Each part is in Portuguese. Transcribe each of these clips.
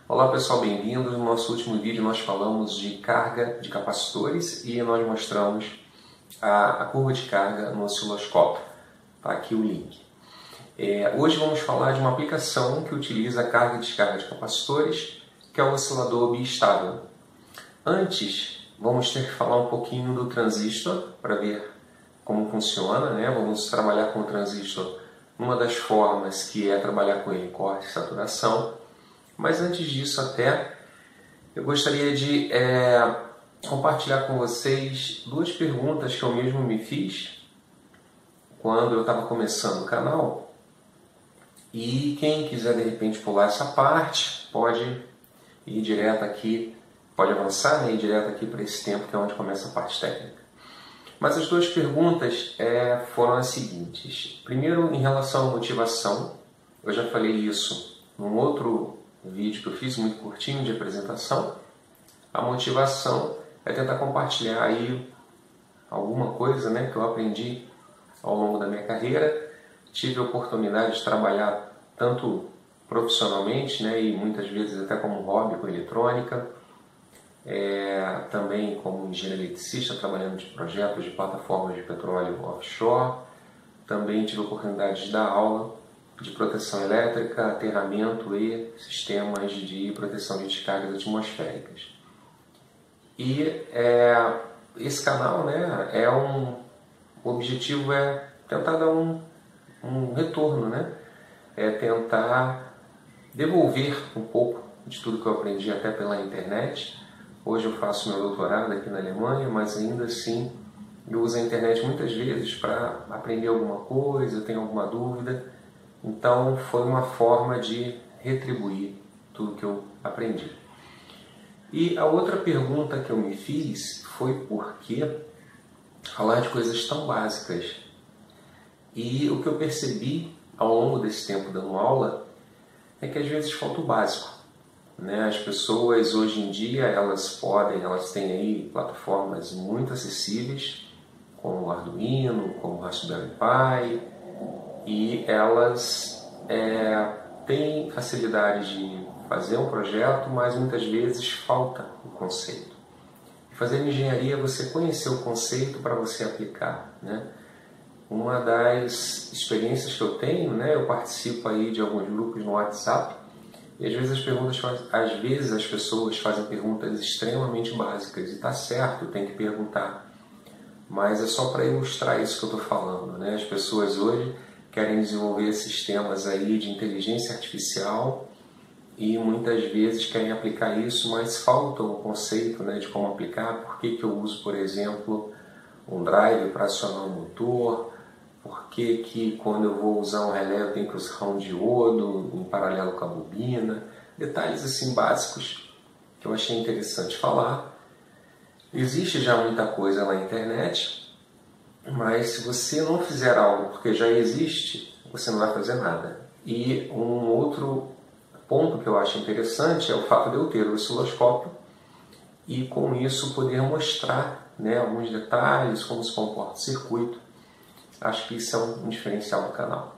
Olá pessoal, bem-vindos. No nosso último vídeo nós falamos de carga de capacitores e nós mostramos a curva de carga no osciloscópio. Está aqui o link. Hoje vamos falar de uma aplicação que utiliza a carga e descarga de capacitores, que é o oscilador biestável. Antes, vamos ter que falar um pouquinho do transistor para ver como funciona, né? Vamos trabalhar com o transistor numa das formas que é trabalhar com ele, corte e saturação. Mas antes disso eu gostaria de compartilhar com vocês duas perguntas que eu mesmo me fiz quando eu estava começando o canal. E quem quiser de repente pular essa parte, pode ir direto aqui, pode avançar, né, ir direto aqui para esse tempo que é onde começa a parte técnica. Mas as duas perguntas foram as seguintes. Primeiro, em relação à motivação, eu já falei isso num outro vídeo que eu fiz, muito curtinho, de apresentação. A motivação é tentar compartilhar aí alguma coisa, né, que eu aprendi ao longo da minha carreira. Tive a oportunidade de trabalhar tanto profissionalmente, né, e muitas vezes até como hobby com eletrônica, também como engenheiro eletricista, trabalhando de projetos de plataformas de petróleo offshore. Também tive a oportunidade de dar aula de proteção elétrica, aterramento e sistemas de proteção de descargas atmosféricas. E esse canal, né, o objetivo é tentar dar um retorno, né? Tentar devolver um pouco de tudo que eu aprendi até pela internet. Hoje eu faço meu doutorado aqui na Alemanha, mas ainda assim eu uso a internet muitas vezes para aprender alguma coisa, tenho alguma dúvida. Então foi uma forma de retribuir tudo que eu aprendi. E a outra pergunta que eu me fiz foi por que falar de coisas tão básicas? E o que eu percebi ao longo desse tempo dando aula é que às vezes falta o básico, né? As pessoas hoje em dia elas têm aí plataformas muito acessíveis, como o Arduino, como o Raspberry Pi, e elas têm facilidade de fazer um projeto, mas muitas vezes falta o conceito. Fazer engenharia é você conhecer o conceito para você aplicar, né? Uma das experiências que eu tenho, né, eu participo aí de alguns grupos no WhatsApp e às vezes as pessoas fazem perguntas extremamente básicas e está certo, tem que perguntar, mas é só para ilustrar isso que eu estou falando, né? As pessoas hoje querem desenvolver sistemas aí de inteligência artificial e muitas vezes querem aplicar isso, mas falta o conceito, né, de como aplicar. Por que eu uso, por exemplo, um drive para acionar um motor? Por que quando eu vou usar um relé eu tenho que usar um diodo em paralelo com a bobina? Detalhes assim básicos que eu achei interessante falar. Existe já muita coisa na internet, mas se você não fizer algo porque já existe, você não vai fazer nada. E um outro ponto que eu acho interessante é o fato de eu ter o osciloscópio e com isso poder mostrar, né, alguns detalhes, como se comporta o circuito. Acho que isso é um diferencial do canal.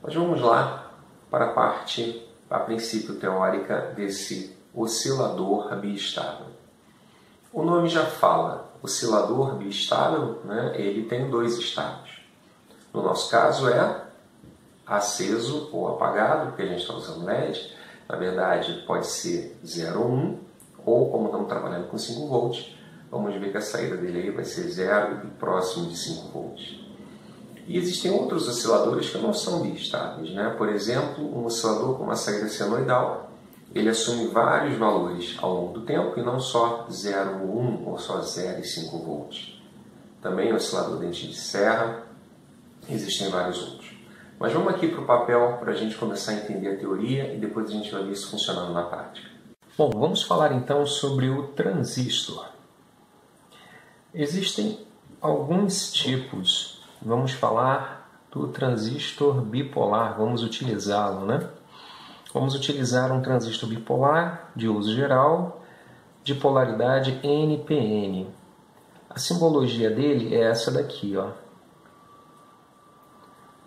Mas vamos lá para a parte, a princípio, teórica desse oscilador biestável. O nome já fala, oscilador biestável, né? Ele tem dois estados. No nosso caso é aceso ou apagado, porque a gente está usando LED. Na verdade, pode ser 0 ou 1, ou como estamos trabalhando com 5 volts, vamos ver que a saída dele aí vai ser 0 e próximo de 5 volts. E existem outros osciladores que não são biestáveis, né? Por exemplo, um oscilador com uma saída senoidal, ele assume vários valores ao longo do tempo e não só 0 ou 1 ou só 0 e 5 volts. Também o oscilador dente de serra, existem vários outros. Mas vamos aqui para o papel para a gente começar a entender a teoria e depois a gente vai ver isso funcionando na prática. Bom, vamos falar então sobre o transistor. Existem alguns tipos. Vamos falar do transistor bipolar, vamos utilizá-lo, né? Vamos utilizar um transistor bipolar de uso geral, de polaridade NPN. A simbologia dele é essa daqui, ó.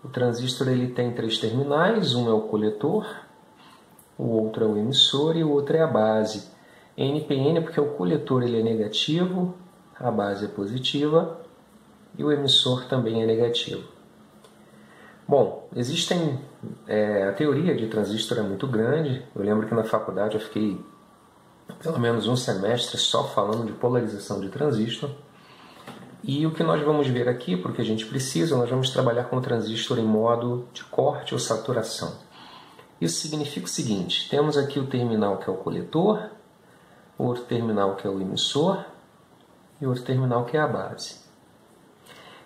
O transistor ele tem 3 terminais, um é o coletor, o outro é o emissor e o outro é a base. NPN porque o coletor ele é negativo, a base é positiva e o emissor também é negativo. Bom, a teoria de transistor é muito grande. Eu lembro que na faculdade eu fiquei pelo menos um semestre só falando de polarização de transistor. E o que nós vamos ver aqui, porque a gente precisa, nós vamos trabalhar com o transistor em modo de corte ou saturação. Isso significa o seguinte: temos aqui o terminal que é o coletor, o outro terminal que é o emissor e o outro terminal que é a base.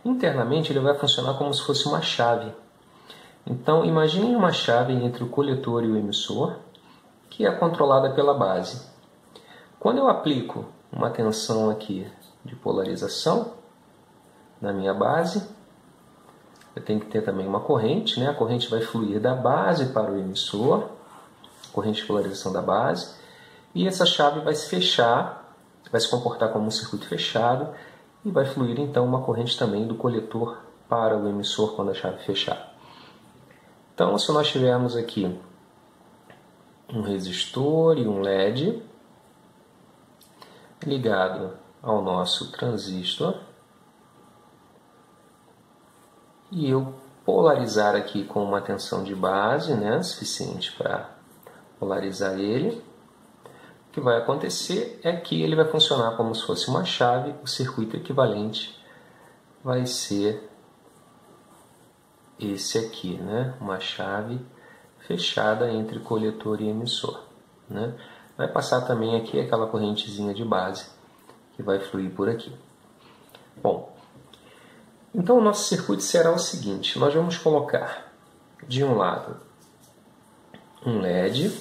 Internamente ele vai funcionar como se fosse uma chave. Então imagine uma chave entre o coletor e o emissor, que é controlada pela base. Quando eu aplico uma tensão aqui de polarização na minha base, eu tenho que ter também uma corrente, né? A corrente vai fluir da base para o emissor, corrente de polarização da base, e essa chave vai se fechar, vai se comportar como um circuito fechado, e vai fluir então uma corrente também do coletor para o emissor quando a chave fechar. Então, se nós tivermos aqui um resistor e um LED ligado ao nosso transistor, e eu polarizar aqui com uma tensão de base, né, suficiente para polarizar ele, o que vai acontecer é que ele vai funcionar como se fosse uma chave. O circuito equivalente vai ser esse aqui, né, uma chave fechada entre coletor e emissor, né? Vai passar também aqui aquela correntezinha de base que vai fluir por aqui. Bom, então o nosso circuito será o seguinte: nós vamos colocar de um lado um LED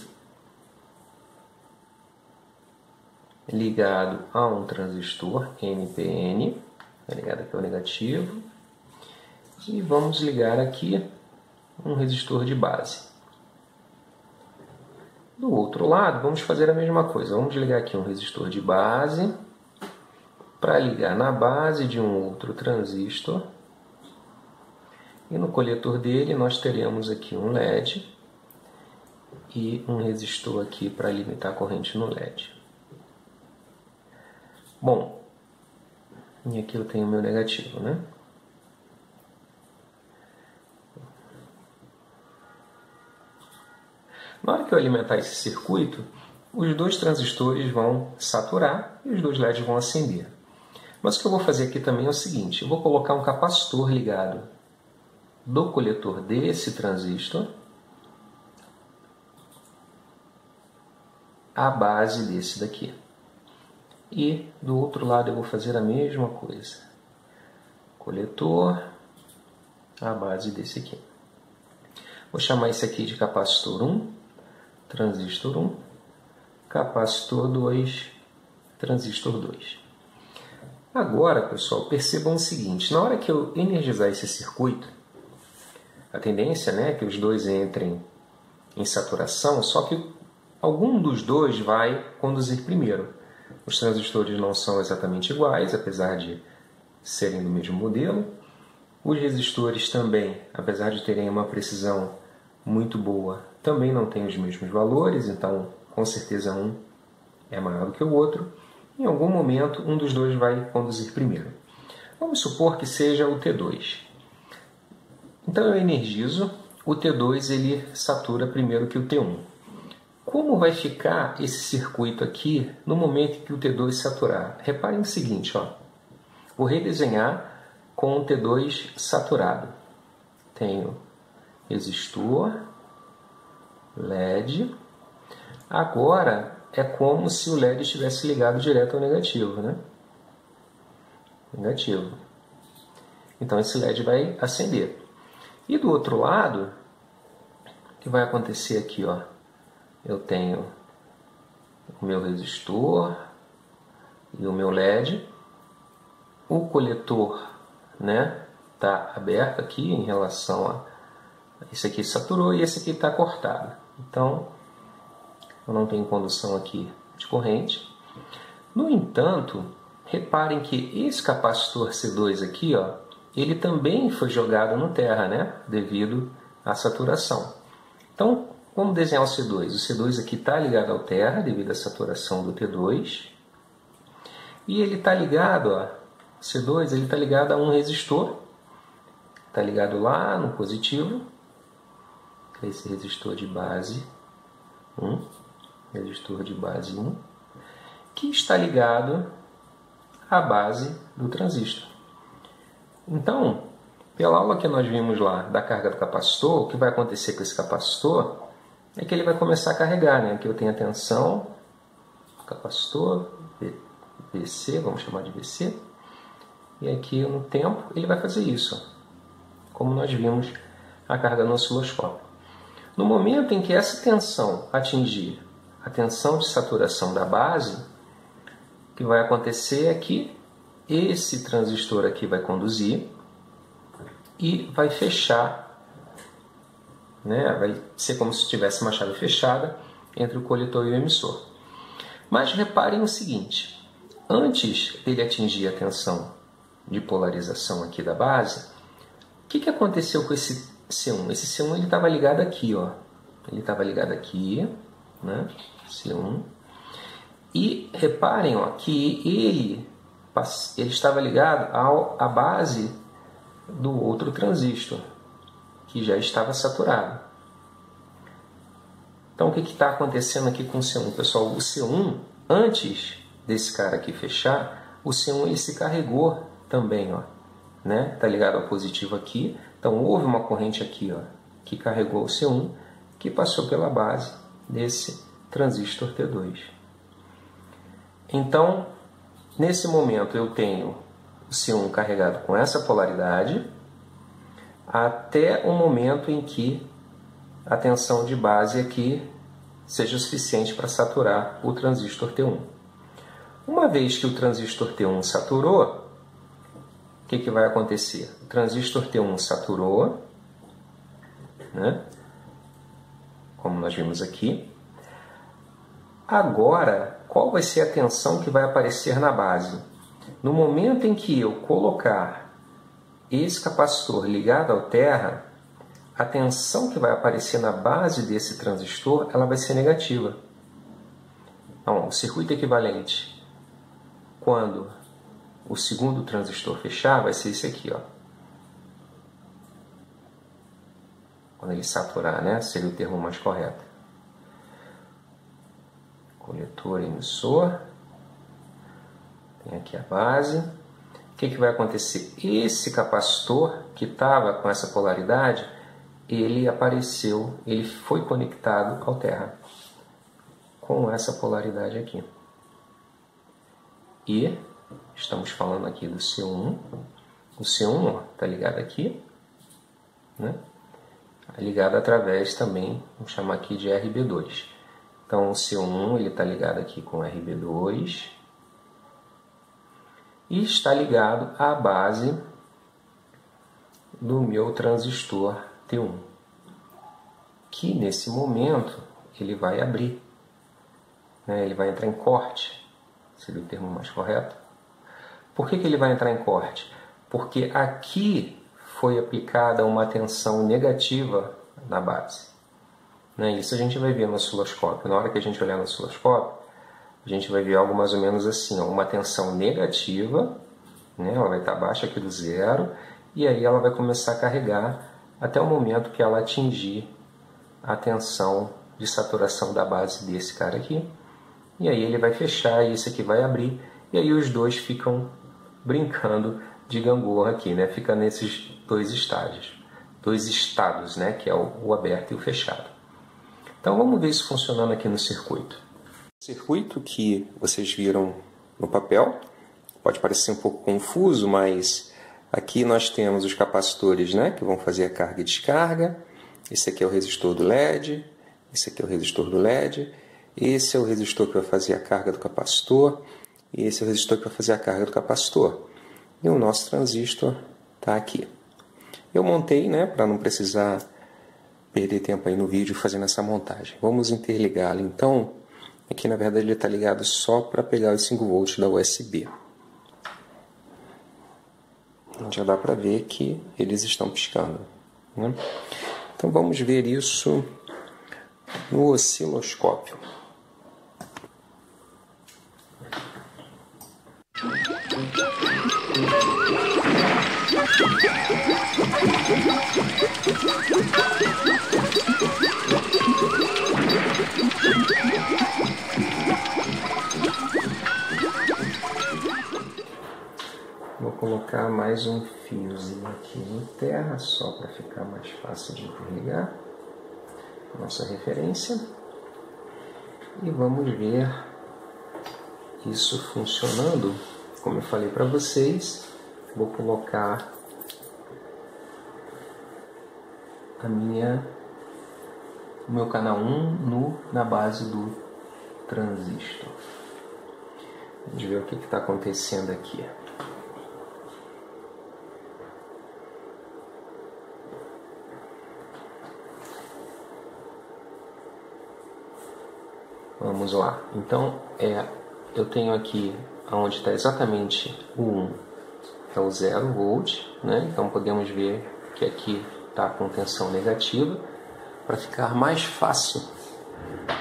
ligado a um transistor NPN, ligado aqui ao negativo, e vamos ligar aqui um resistor de base. Do outro lado, vamos fazer a mesma coisa. Vamos ligar aqui um resistor de base para ligar na base de um outro transistor. E no coletor dele nós teremos aqui um LED e um resistor aqui para limitar a corrente no LED. Bom, e aqui eu tenho o meu negativo, né? Na hora que eu alimentar esse circuito, os dois transistores vão saturar e os dois LEDs vão acender. Mas o que eu vou fazer aqui também é o seguinte: eu vou colocar um capacitor ligado do coletor desse transistor à base desse daqui. E do outro lado eu vou fazer a mesma coisa. Coletor à base desse aqui. Vou chamar esse aqui de capacitor 1, transistor 1, capacitor 2, transistor 2. Agora, pessoal, percebam o seguinte: na hora que eu energizar esse circuito, a tendência, né, é que os dois entrem em saturação, só que algum dos dois vai conduzir primeiro. Os transistores não são exatamente iguais, apesar de serem do mesmo modelo. Os resistores também, apesar de terem uma precisão muito boa, também não têm os mesmos valores, então com certeza um é maior do que o outro. Em algum momento, um dos dois vai conduzir primeiro. Vamos supor que seja o T2. Então eu energizo, o T2 ele satura primeiro que o T1. Como vai ficar esse circuito aqui no momento que o T2 saturar? Reparem o seguinte, ó. Vou redesenhar com o T2 saturado. Tenho resistor, LED. Agora é como se o LED estivesse ligado direto ao negativo, né? Negativo. Então esse LED vai acender. E do outro lado, o que vai acontecer aqui, ó? Eu tenho o meu resistor e o meu LED. O coletor, né, tá aberto aqui em relação a esse aqui saturou e esse aqui está cortado. Então, eu não tenho condução aqui de corrente. No entanto, reparem que esse capacitor C2 aqui, ó, ele também foi jogado no terra, né, devido à saturação. Então, Vamos desenhar o C2. O C2 aqui está ligado ao terra devido à saturação do T2. E ele está ligado, ó, C2, ele está ligado a um resistor. Está ligado lá no positivo. Esse resistor de base 1. Resistor de base 1. Que está ligado à base do transistor. Então, pela aula que nós vimos lá da carga do capacitor, o que vai acontecer com esse capacitor é que ele vai começar a carregar, né? Aqui eu tenho a tensão, capacitor, VC, vamos chamar de VC. E aqui no tempo ele vai fazer isso, como nós vimos a carga no osciloscópio. No momento em que essa tensão atingir a tensão de saturação da base, o que vai acontecer é que esse transistor aqui vai conduzir e vai fechar, né? Vai ser como se tivesse uma chave fechada entre o coletor e o emissor. Mas reparem o seguinte, antes dele atingir a tensão de polarização aqui da base, o que aconteceu com esse C1? Esse C1 ele estava ligado aqui, ó. Ele estava ligado aqui, né? C1. E reparem, ó, que ele estava ligado à base do outro transistor, que já estava saturado. Então, o que está acontecendo aqui com o C1? Pessoal, o C1, antes desse cara aqui fechar, o C1 ele se carregou também, ó, né? Está ligado ao positivo aqui. Então, houve uma corrente aqui, ó, que carregou o C1, que passou pela base desse transistor T2. Então, nesse momento, eu tenho o C1 carregado com essa polaridade até o momento em que a tensão de base aqui seja suficiente para saturar o transistor T1. Uma vez que o transistor T1 saturou, o que vai acontecer? O transistor T1 saturou, né? Como nós vimos aqui. Agora, qual vai ser a tensão que vai aparecer na base? No momento em que eu colocar esse capacitor ligado ao terra, a tensão que vai aparecer na base desse transistor, ela vai ser negativa. Então, o circuito equivalente, quando o segundo transistor fechar, vai ser esse aqui, ó. Quando ele saturar, né? Seria o termo mais correto. Coletor e emissor. Tem aqui a base. O que vai acontecer? Esse capacitor que estava com essa polaridade, ele apareceu, ele foi conectado ao terra com essa polaridade aqui. E estamos falando aqui do C1. O C1 está ligado aqui, né? Ligado através também, vamos chamar aqui de RB2. Então o C1 ele está ligado aqui com RB2 e está ligado à base do meu transistor T1, que nesse momento ele vai abrir, né? Ele vai entrar em corte, seria o termo mais correto. Por que ele vai entrar em corte? Porque aqui foi aplicada uma tensão negativa na base, né? Isso a gente vai ver no osciloscópio. Na hora que a gente olhar no osciloscópio, a gente vai ver algo mais ou menos assim, ó, uma tensão negativa, né? Ela vai estar abaixo aqui do zero, e aí ela vai começar a carregar até o momento que ela atingir a tensão de saturação da base desse cara aqui. E aí ele vai fechar e esse aqui vai abrir, e aí os dois ficam brincando de gangorra aqui, né? Fica nesses dois estados, né? Que é o aberto e o fechado. Então vamos ver isso funcionando aqui no circuito. O circuito que vocês viram no papel pode parecer um pouco confuso, mas aqui nós temos os capacitores, né? Que vão fazer a carga e descarga. Esse aqui é o resistor do LED, esse aqui é o resistor do LED, esse é o resistor que vai fazer a carga do capacitor, e esse é o resistor que vai fazer a carga do capacitor. E o nosso transistor está aqui. Eu montei, né, para não precisar perder tempo aí no vídeo fazendo essa montagem. Vamos interligá-lo. Então, aqui na verdade ele está ligado só para pegar os 5 volts da USB. Já dá para ver que eles estão piscando, né? Então vamos ver isso no osciloscópio. Vou colocar mais um fiozinho aqui em terra, só para ficar mais fácil de interligar nossa referência. E vamos ver isso funcionando. Como eu falei para vocês, vou colocar o meu canal 1 na base do transistor. Vamos ver o que está acontecendo aqui. Vamos lá. Então, eu tenho aqui onde está exatamente o 1, é o 0 volt, né? Então podemos ver que aqui está com tensão negativa. Para ficar mais fácil,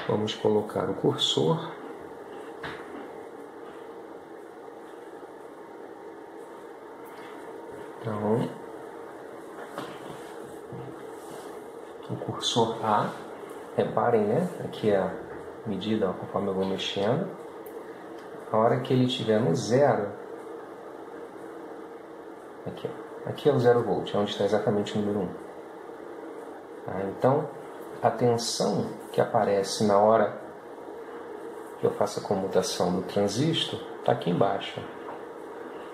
vamos colocar o cursor. Então, o cursor A, reparem, né? Aqui é a medida, ó, conforme eu vou mexendo. A hora que ele estiver no 0, aqui é o 0 volt, é onde está exatamente o número 1. Então, a tensão que aparece na hora que eu faço a comutação do transistor está aqui embaixo.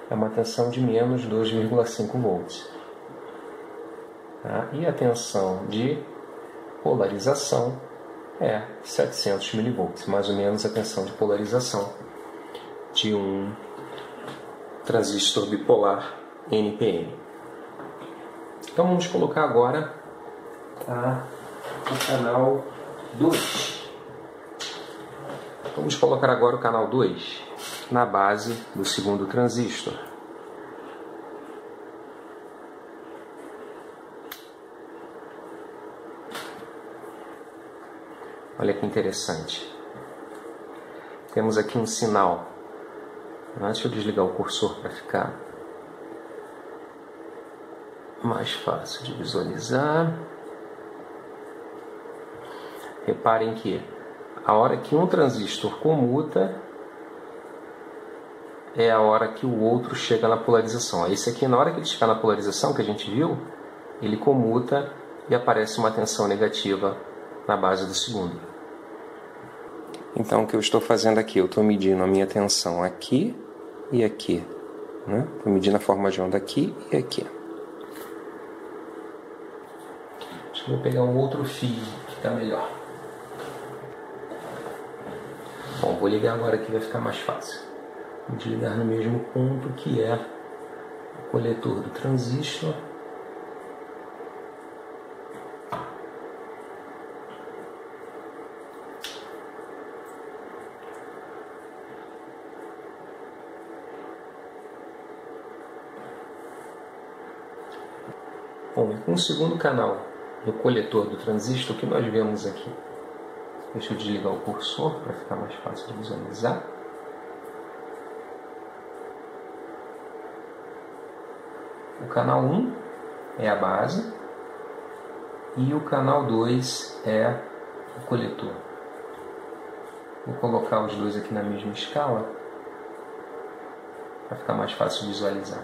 É uma tensão de menos 2,5 volts. E a tensão de polarização é 700 milivolts, mais ou menos a tensão de polarização de um transistor bipolar NPN. Então vamos colocar agora o canal 2. Vamos colocar agora o canal 2 na base do segundo transistor. Olha que interessante. Temos aqui um sinal. Deixa eu desligar o cursor para ficar mais fácil de visualizar. Reparem que a hora que um transistor comuta é a hora que o outro chega na polarização. Esse aqui, na hora que ele chegar na polarização, que a gente viu, ele comuta e aparece uma tensão negativa na base do segundo. Então, o que eu estou fazendo aqui? Eu estou medindo a minha tensão aqui e aqui. Estou medindo a forma de onda aqui e aqui. Acho que vou pegar um outro fio que fica melhor. Bom, vou ligar agora que vai ficar mais fácil. Vou desligar no mesmo ponto que é o coletor do transistor. Bom, e com o segundo canal do coletor do transistor, o que nós vemos aqui? Deixa eu desligar o cursor para ficar mais fácil de visualizar. O canal 1 é a base e o canal 2 é o coletor. Vou colocar os dois aqui na mesma escala para ficar mais fácil de visualizar.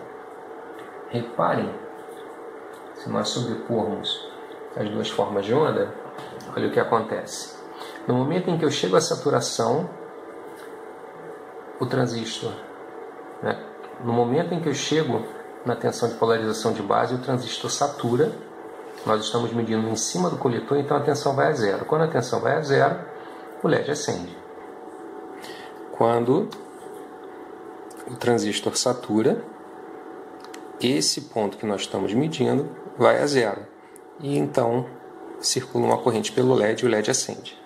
Reparem, se nós sobrepormos as duas formas de onda, olha o que acontece. No momento em que eu chego à saturação, o transistor, no momento em que eu chego na tensão de polarização de base, o transistor satura. Nós estamos medindo em cima do coletor, então a tensão vai a zero. Quando a tensão vai a zero, o LED acende. Quando o transistor satura, esse ponto que nós estamos medindo vai a zero. E então circula uma corrente pelo LED e o LED acende.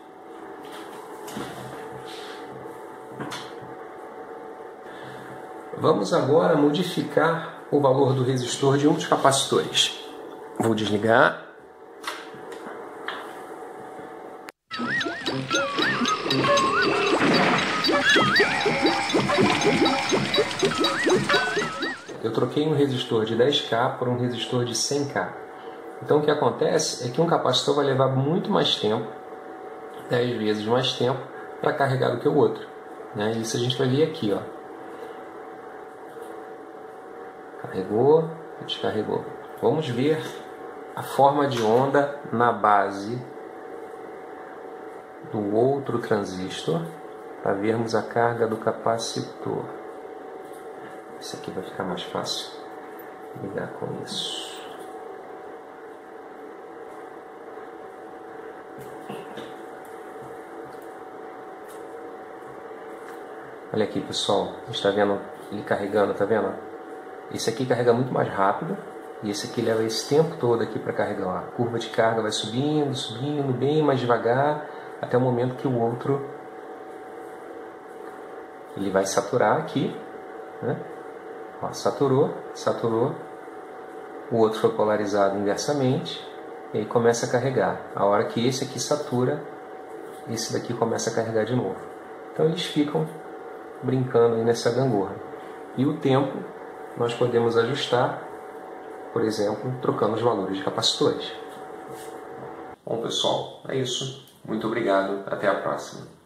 Vamos agora modificar o valor do resistor de um dos capacitores. Vou desligar. Eu troquei um resistor de 10K por um resistor de 100K. Então o que acontece é que um capacitor vai levar muito mais tempo, 10 vezes mais tempo, para carregar do que o outro. Né? Isso a gente vai ver aqui. Ó. Carregou, descarregou. Vamos ver a forma de onda na base do outro transistor, para vermos a carga do capacitor. Isso aqui vai ficar mais fácil ligar com isso. Olha aqui, pessoal, a gente está vendo ele carregando, tá vendo? Esse aqui carrega muito mais rápido e esse aqui leva esse tempo todo aqui para carregar. A curva de carga vai subindo, subindo, bem mais devagar, até o momento que o outro ele vai saturar aqui, né? Ó, saturou, o outro foi polarizado inversamente e aí começa a carregar. A hora que esse aqui satura, esse daqui começa a carregar de novo. Então eles ficam brincando aí nessa gangorra. E o tempo nós podemos ajustar, por exemplo, trocando os valores de capacitores. Bom, pessoal, é isso. Muito obrigado. Até a próxima.